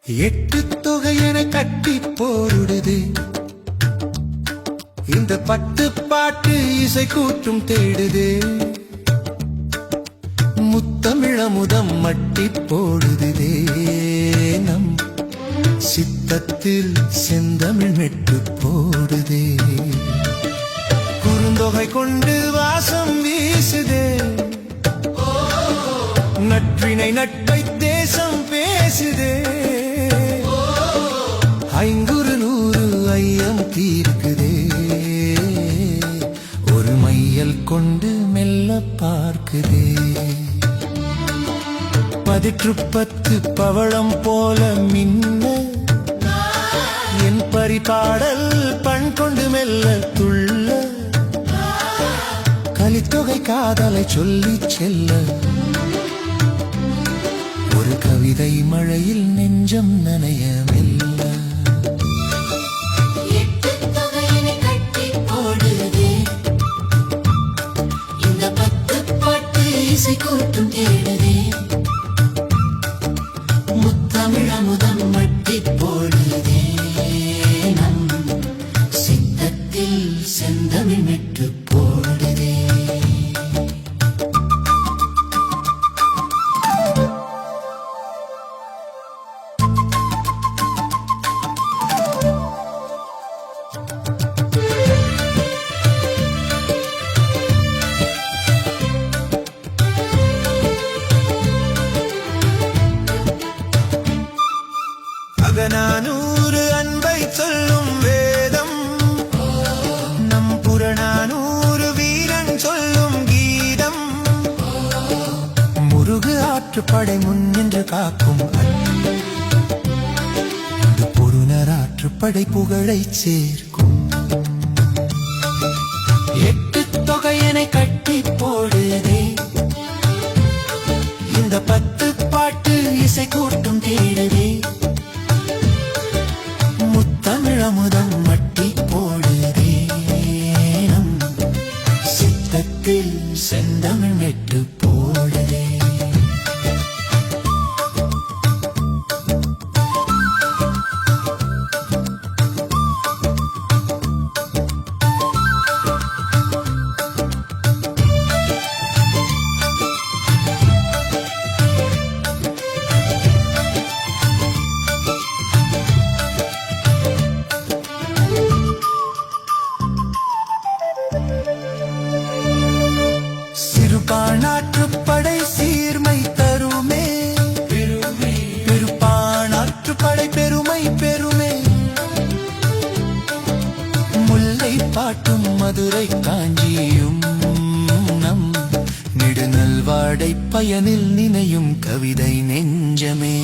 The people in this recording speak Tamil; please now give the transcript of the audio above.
எட்டு தொகையென கட்டி போடுது இந்த பட்டு பாட்டு இசை கூற்றும் தேடுது முத்தமிழமுதம் மட்டி போடுதே நம் சித்தத்தில் செந்தமிழ் மெட்டு போடுதே குறுந்தொகை கொண்டு வாசம் வீசுதே நட்பினை நட்பை தேசம் பேசுதே ஐங்குறு நூறு ஐயம் தீர்க்குதே ஒரு மையல் கொண்டு மெல்ல பார்க்குதே பதிற்று பத்து பவளம் போல மின்ன என் பரிபாடல் பண் கொண்டு மெல்ல துள்ள கலித்தொகை காதலை சொல்லி செல்ல ஒரு கவிதை மழையில் நெஞ்சம் நனைய மெல்ல கூட்டும் தேடுதே முத்தமிழமுதம் மட்டி போடுதே நம் சித்தத்தில் செந்தமிழ் மெட்டு போடுதே அகநானூறு அன்பை சொல்லும் வேதம் நம் புறநானூறு வீரன் சொல்லும் கீதம் முருகு ஆற்றுப்படை முன்னின்று காக்கும் பொருணர் ஆற்றுப்படை புகழை சேர்க்கும் எட்டு தொகையனை கட்டி போடுதே இந்த பத்து பாட்டு இசை கூட்டும் தேடுதே முத்தமிழமுதம் மட்டி போடுதே நம் சித்தத்தில் செந்தமிழ் மெட்டு போடுதே பாணாற்றுப்படை சீர்மை தருமே பெருப்பாணாற்றுப்படை பெருமை பெருமே முல்லை பாட்டும் மதுரை காஞ்சியும் நம் நெடுநல்வாடை பயனில் நினையும் கவிதை நெஞ்சமே